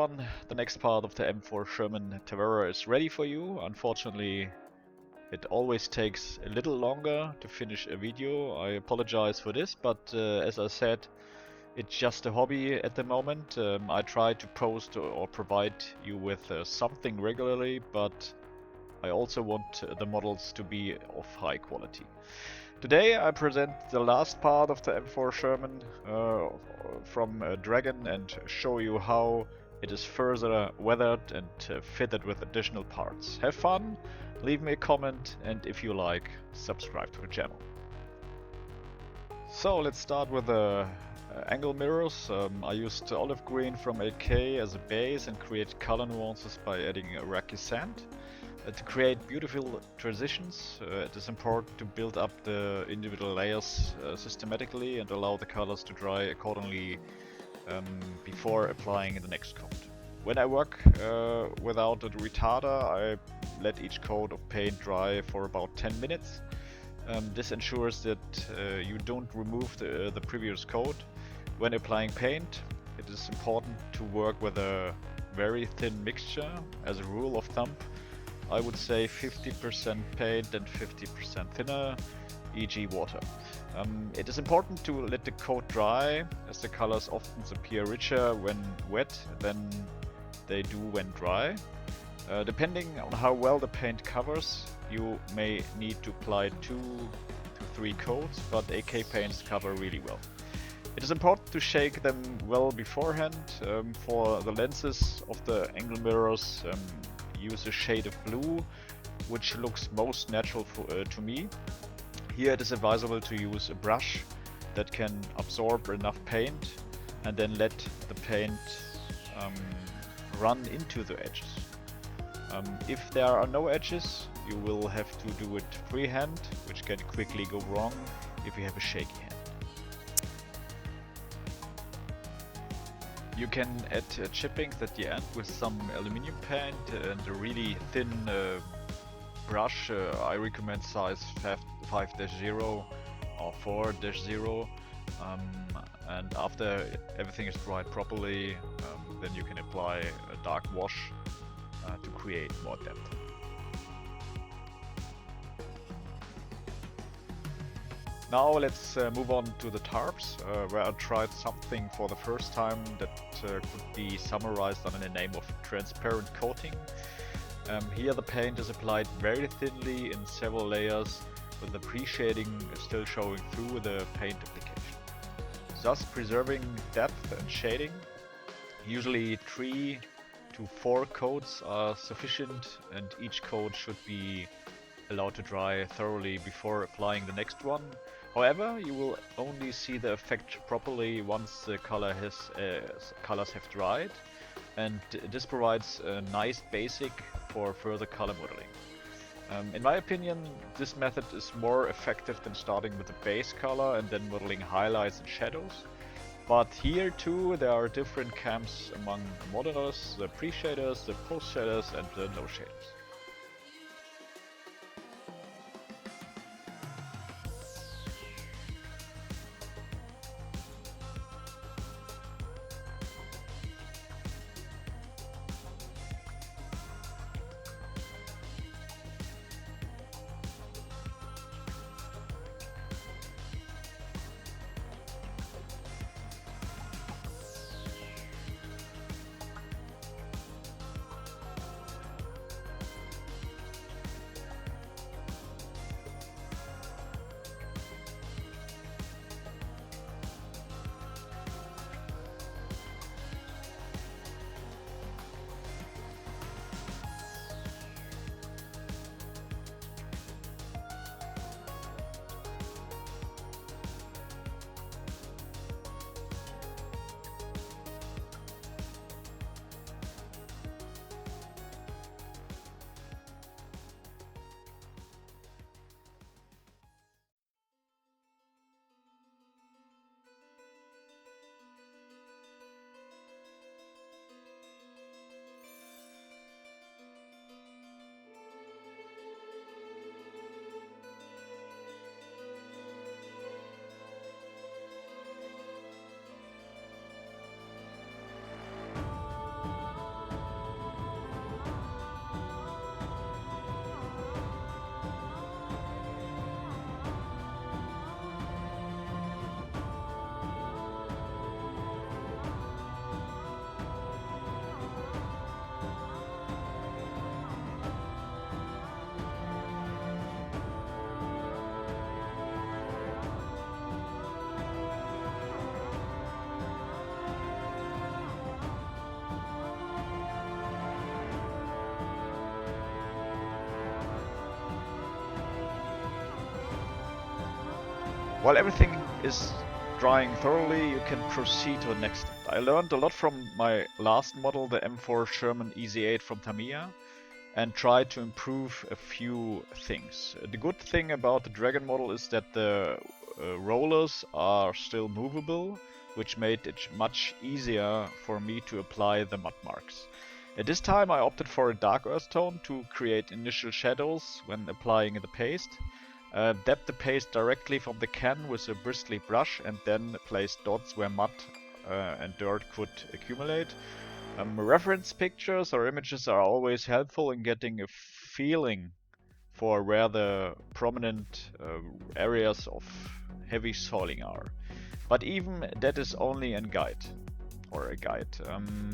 everyone, the next part of the M4 Sherman TAWARA is ready for you. Unfortunately, it always takes a little longer to finish a video. I apologize for this, but as I said, it's just a hobby at the moment. I try to post or provide you with something regularly, but I also want the models to be of high quality. Today I present the last part of the M4 Sherman from Dragon and show you how it is further weathered and fitted with additional parts. Have fun, leave me a comment, and if you like, subscribe to the channel. So let's start with the angle mirrors. I used olive green from AK as a base and create color nuances by adding Iraqi sand. To create beautiful transitions, it is important to build up the individual layers systematically and allow the colors to dry accordingly before applying the next coat. When I work without a retarder, I let each coat of paint dry for about 10 minutes. This ensures that you don't remove the previous coat. When applying paint, it is important to work with a very thin mixture. As a rule of thumb, I would say 50% paint and 50% thinner, e.g. water. It is important to let the coat dry, as the colors often appear richer when wet than they do when dry. Depending on how well the paint covers, you may need to apply 2 to 3 coats, but AK paints cover really well. It is important to shake them well beforehand. For the lenses of the angle mirrors, use a shade of blue, which looks most natural to me. Here it is advisable to use a brush that can absorb enough paint and then let the paint run into the edges. If there are no edges, you will have to do it freehand, which can quickly go wrong if you have a shaky hand. You can add chippings at the end with some aluminium paint and a really thin brush. I recommend size 5-0 or 4-0. And after everything is dried properly, then you can apply a dark wash to create more depth. Now let's move on to the tarps, where I tried something for the first time that could be summarized under the name of transparent coating. Here the paint is applied very thinly in several layers, with the pre-shading still showing through the paint application, thus preserving depth and shading. Usually 3 to 4 coats are sufficient, and each coat should be allowed to dry thoroughly before applying the next one. However, you will only see the effect properly once the colors have dried, and this provides a nice basic for further color modeling. In my opinion, this method is more effective than starting with the base color and then modeling highlights and shadows. But here too, there are different camps among modelers: the pre-shaders, the post-shaders, and the no-shaders. While everything is drying thoroughly, you can proceed to the next step. I learned a lot from my last model, the M4 Sherman EZ8 from Tamiya, and tried to improve a few things. The good thing about the Dragon model is that the rollers are still movable, which made it much easier for me to apply the mud marks. At this time I opted for a dark earth tone to create initial shadows when applying the paste. Dabbed the paste directly from the can with a bristly brush and then placed dots where mud and dirt could accumulate. Reference pictures or images are always helpful in getting a feeling for where the prominent areas of heavy soiling are. But even that is only a guide,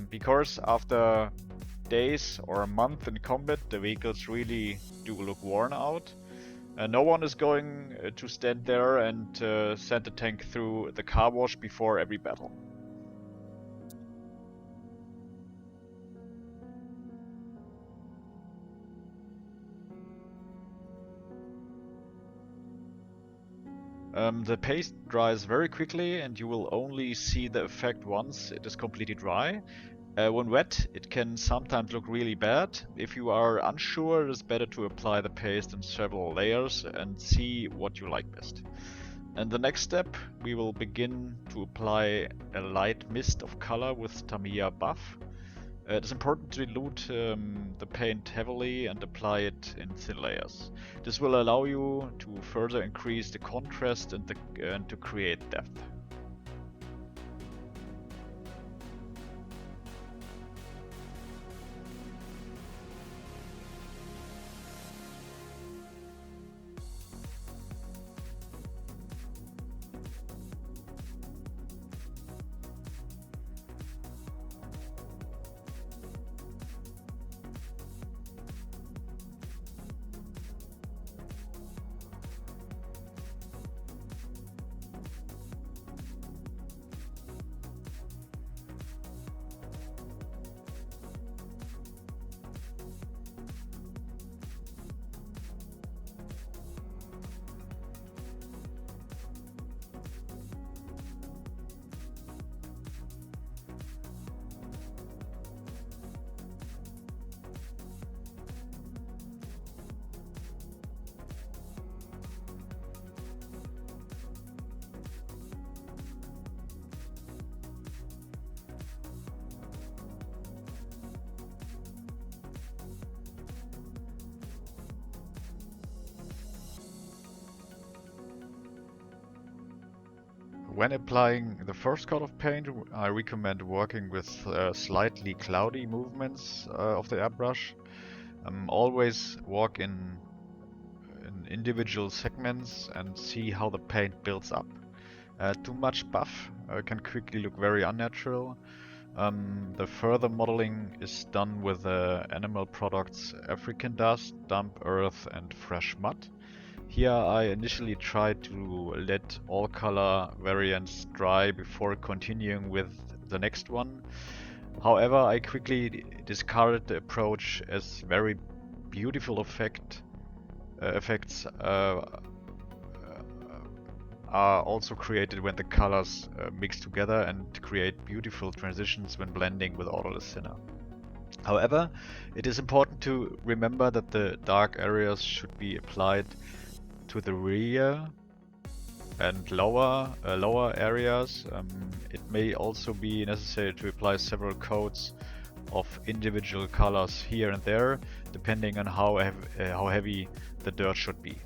because after days or a month in combat, the vehicles really do look worn out. No one is going to stand there and send the tank through the car wash before every battle. The paste dries very quickly and you will only see the effect once it is completely dry. When wet, it can sometimes look really bad. If you are unsure, it is better to apply the paste in several layers and see what you like best. And the next step, we will begin to apply a light mist of color with Tamiya Buff. It is important to dilute the paint heavily and apply it in thin layers. This will allow you to further increase the contrast and to create depth. When applying the first coat of paint, I recommend working with slightly cloudy movements of the airbrush. Always walk in individual segments and see how the paint builds up. Too much buff can quickly look very unnatural. The further modeling is done with animal products, African dust, damp earth and fresh mud. Here I initially tried to let all color variants dry before continuing with the next one. However, I quickly discarded the approach as very beautiful effects are also created when the colors mix together and create beautiful transitions when blending with odorless thinner. However, it is important to remember that the dark areas should be applied to the rear and lower areas. It may also be necessary to apply several coats of individual colors here and there, depending on how heavy the dirt should be.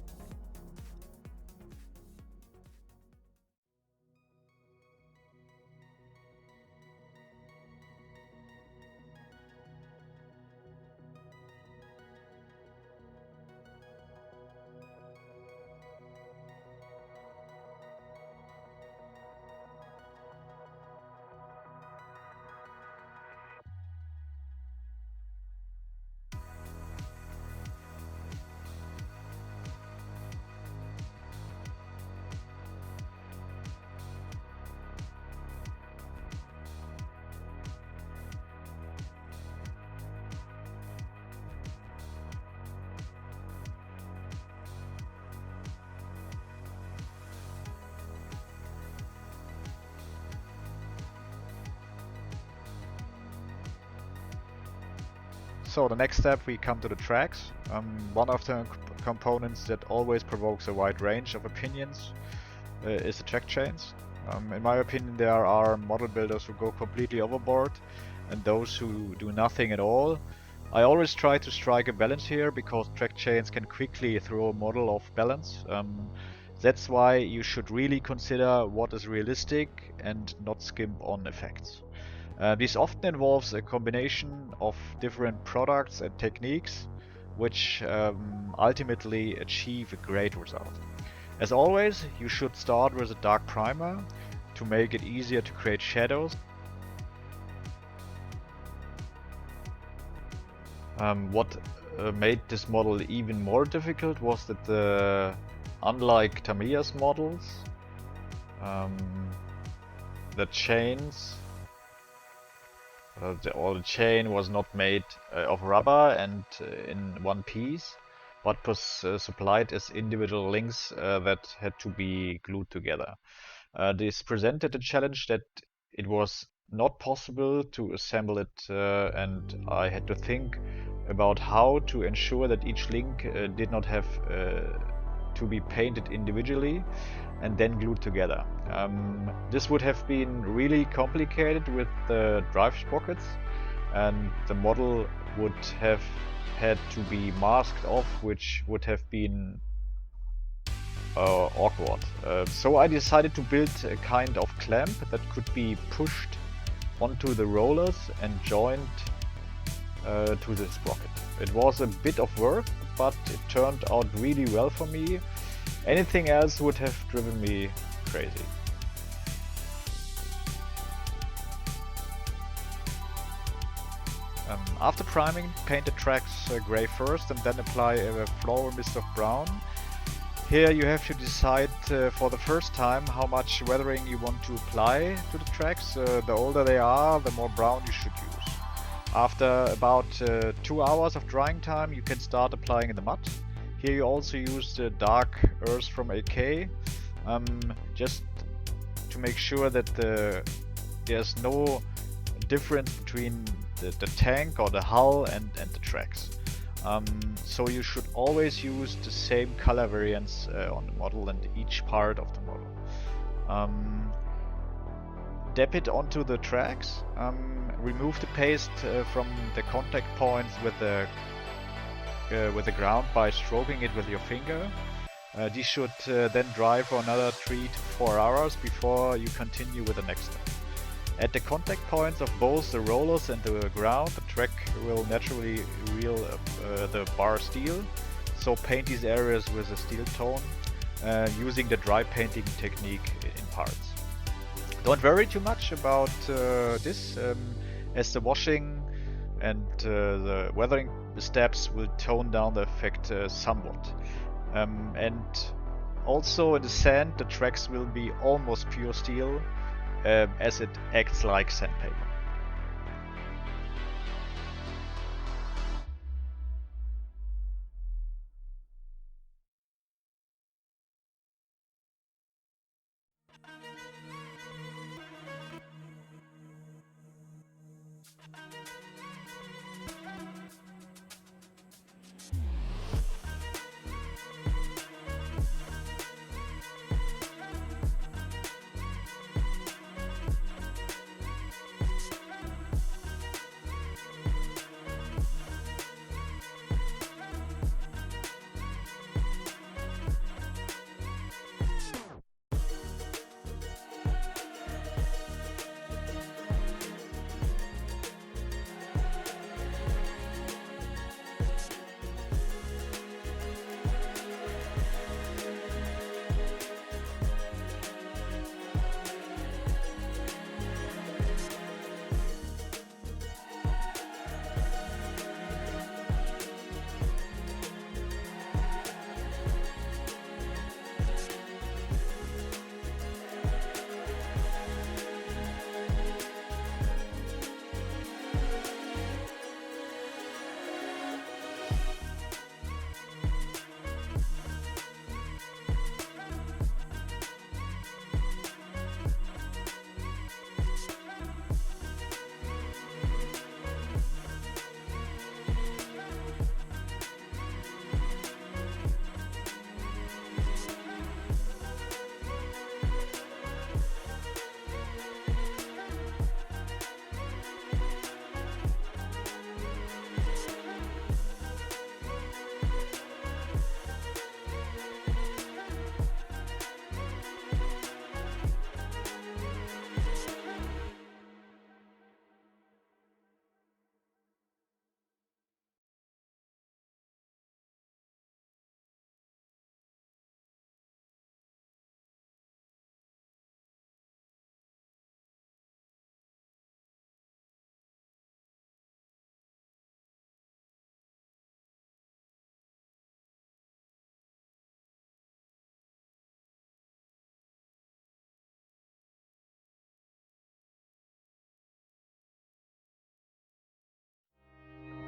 So the next step, we come to the tracks. One of the components that always provokes a wide range of opinions is the track chains. In my opinion, there are model builders who go completely overboard and those who do nothing at all. I always try to strike a balance here because track chains can quickly throw a model off balance. That's why you should really consider what is realistic and not skimp on effects. This often involves a combination of different products and techniques which ultimately achieve a great result. As always, you should start with a dark primer to make it easier to create shadows. What made this model even more difficult was that unlike Tamiya's models, the chains the chain was not made of rubber and in one piece, but was supplied as individual links that had to be glued together. This presented a challenge that it was not possible to assemble it, and I had to think about how to ensure that each link did not have to be painted individually and then glued together. This would have been really complicated with the drive sprockets, and the model would have had to be masked off, which would have been awkward. So I decided to build a kind of clamp that could be pushed onto the rollers and joined to the sprocket. It was a bit of work, but it turned out really well for me. Anything else would have driven me crazy. After priming, paint the tracks grey first and then apply a floral mist of brown. Here you have to decide for the first time how much weathering you want to apply to the tracks. The older they are, the more brown you should use. After about 2 hours of drying time, you can start applying in the mud. Here you also use the dark earth from AK, just to make sure that there's no difference between the tank or the hull and the tracks. So you should always use the same color variants on the model and each part of the model. Dab it onto the tracks, remove the paste from the contact points with the ground by stroking it with your finger. These should then dry for another 3 to 4 hours before you continue with the next step. At the contact points of both the rollers and the ground, the track will naturally reel the bar steel, so paint these areas with a steel tone using the dry painting technique in parts. Don't worry too much about this, as the washing and the weathering steps will tone down the effect somewhat. And also in the sand, the tracks will be almost pure steel, as it acts like sandpaper.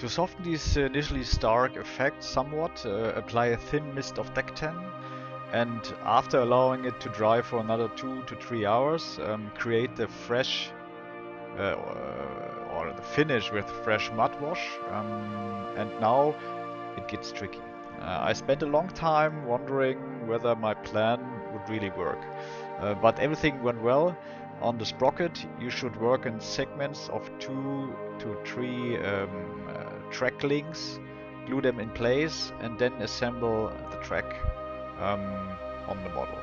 To soften these initially stark effects somewhat, apply a thin mist of deck tan, and after allowing it to dry for another 2 to 3 hours, create the fresh or the finish with fresh mud wash. And now it gets tricky. I spent a long time wondering whether my plan would really work, but everything went well. On the sprocket, you should work in segments of 2 to 3 track links, glue them in place, and then assemble the track on the model.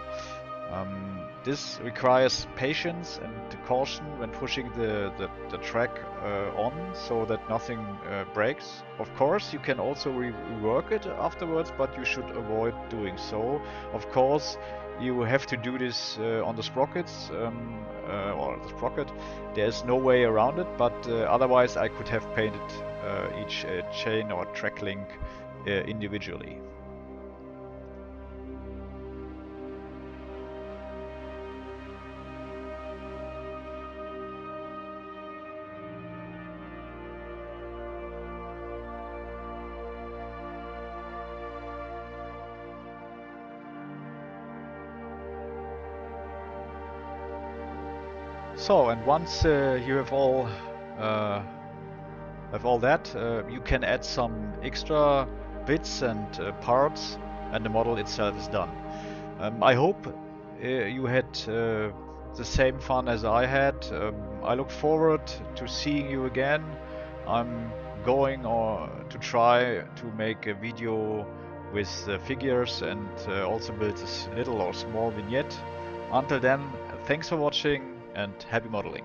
This requires patience and caution when pushing the track on so that nothing breaks. Of course, you can also rework it afterwards, but you should avoid doing so. Of course, you have to do this on the sprockets or the sprocket. There's no way around it, but otherwise I could have painted each chain or track link individually. So, and once you have all that, you can add some extra bits and parts, and the model itself is done. I hope you had the same fun as I had. I look forward to seeing you again. I'm going to try to make a video with figures and also build this little or small vignette. Until then, thanks for watching and happy modeling.